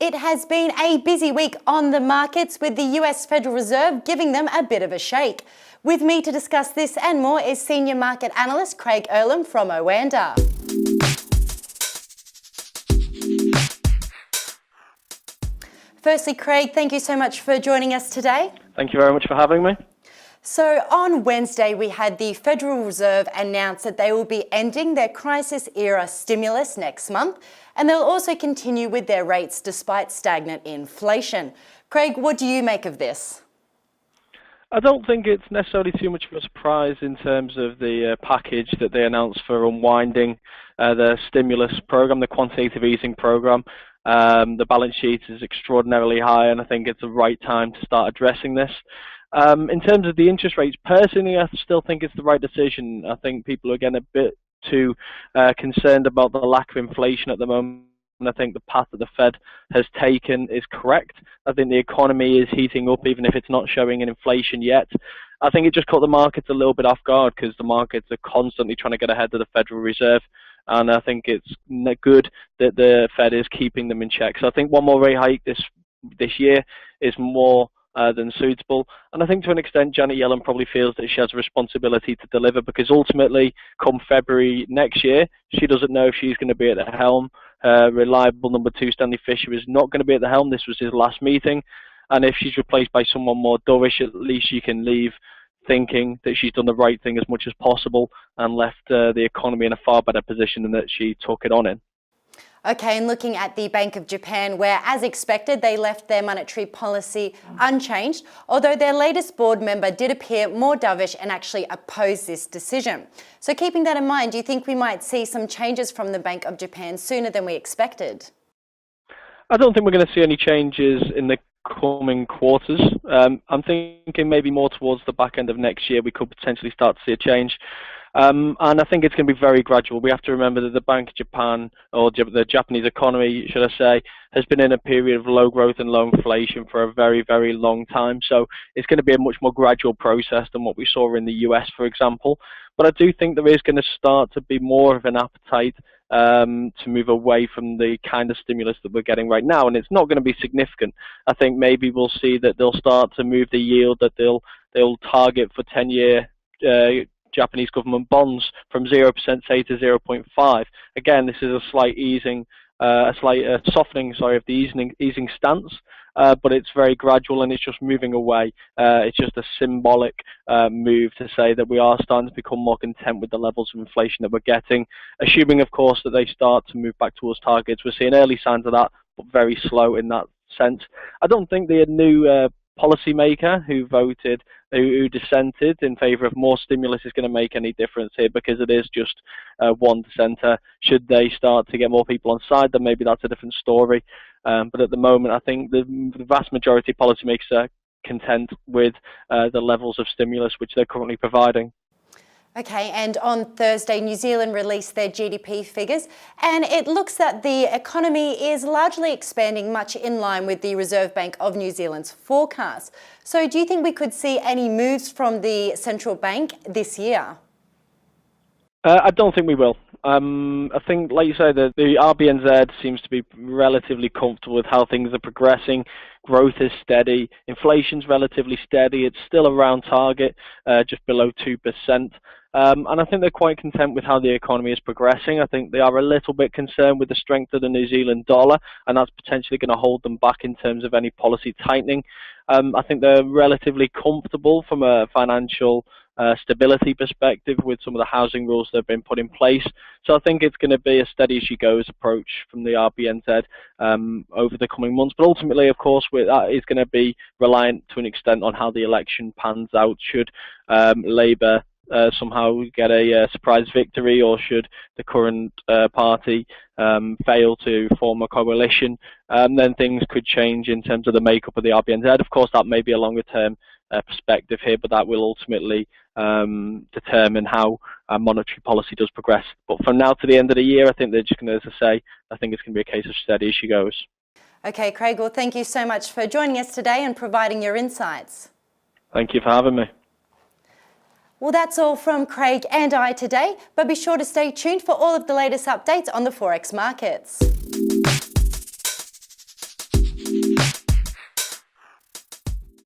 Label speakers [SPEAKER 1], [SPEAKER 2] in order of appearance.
[SPEAKER 1] It has been a busy week on the markets, with the US Federal Reserve giving them a bit of a shake. With me to discuss this and more is Senior Market Analyst Craig Erlam from OANDA. Firstly, Craig, thank you so much for joining us today.
[SPEAKER 2] Thank you very much for having me.
[SPEAKER 1] So on Wednesday, we had the Federal Reserve announce that they will be ending their crisis-era stimulus next month, and they'll also continue with their rates despite stagnant inflation. Craig, what do you make of this?
[SPEAKER 2] I don't think it's necessarily too much of a surprise in terms of the package that they announced for unwinding the stimulus program, the quantitative easing program. The balance sheet is extraordinarily high, and I think it's the right time to start addressing this. In terms of the interest rates, personally, I still think it's the right decision. I think people are getting a bit too concerned about the lack of inflation at the moment. And I think the path that the Fed has taken is correct. I think the economy is heating up, even if it's not showing an inflation yet. I think it just caught the markets a little bit off guard because the markets are constantly trying to get ahead of the Federal Reserve. And I think it's good that the Fed is keeping them in check. So I think one more rate hike this year is more than suitable. And I think to an extent Janet Yellen probably feels that she has a responsibility to deliver, because ultimately come February next year she doesn't know if she's going to be at the helm. Reliable number 2 Stanley Fischer is not going to be at the helm. This was his last meeting, and if she's replaced by someone more dovish, at least she can leave thinking that she's done the right thing as much as possible and left the economy in a far better position than that she took it on in.
[SPEAKER 1] Okay, and looking at the Bank of Japan, where, as expected, they left their monetary policy unchanged, although their latest board member did appear more dovish and actually oppose this decision. So keeping that in mind, do you think we might see some changes from the Bank of Japan sooner than we expected?
[SPEAKER 2] I don't think we're going to see any changes in the coming quarters. I'm thinking maybe more towards the back end of next year we could potentially start to see a change. And I think it's going to be very gradual. We have to remember that the Bank of Japan, or the Japanese economy, should I say, has been in a period of low growth and low inflation for a very, very long time. So it's going to be a much more gradual process than what we saw in the US, for example. But I do think there is going to start to be more of an appetite to move away from the kind of stimulus that we're getting right now, and it's not going to be significant. I think maybe we'll see that they'll start to move the yield that they'll target for 10-year Japanese government bonds from 0% say to 0.5. Again, this is a slight softening, of the easing stance, but it's very gradual and it's just moving away. It's just a symbolic move to say that we are starting to become more content with the levels of inflation that we're getting, assuming, of course, that they start to move back towards targets. We're seeing early signs of that, but very slow in that sense. I don't think the new policymaker who dissented in favour of more stimulus is going to make any difference here, because it is just one dissenter. Should they start to get more people on side, then maybe that's a different story. But at the moment, I think the vast majority of policymakers are content with the levels of stimulus which they're currently providing.
[SPEAKER 1] Okay, and on Thursday, New Zealand released their GDP figures, and it looks that the economy is largely expanding, much in line with the Reserve Bank of New Zealand's forecast. So do you think we could see any moves from the central bank this year?
[SPEAKER 2] I don't think we will. I think, like you say, the Rbnz seems to be relatively comfortable with how things are progressing. Growth is steady. Inflation's relatively steady. It's still around target, just below 2%. And I think they're quite content with how the economy is progressing. I think they are a little bit concerned with the strength of the New Zealand dollar, and that's potentially going to hold them back in terms of any policy tightening. I think they're relatively comfortable from a financial stability perspective with some of the housing rules that have been put in place. So I think it's going to be a steady-as-she-goes approach from the Rbnz over the coming months. But ultimately, of course, that is going to be reliant to an extent on how the election pans out. Should Labour somehow get a surprise victory, or should the current party fail to form a coalition, then things could change in terms of the makeup of the Rbnz. Of course, that may be a longer-term perspective here, but that will ultimately determine how monetary policy does progress. But from now to the end of the year, I think they're just going to, as I say, I think it's going to be a case of steady as she goes.
[SPEAKER 1] Okay, Craig, well, thank you so much for joining us today and providing your insights.
[SPEAKER 2] Thank you for having me.
[SPEAKER 1] Well, that's all from Craig and I today, but be sure to stay tuned for all of the latest updates on the Forex markets.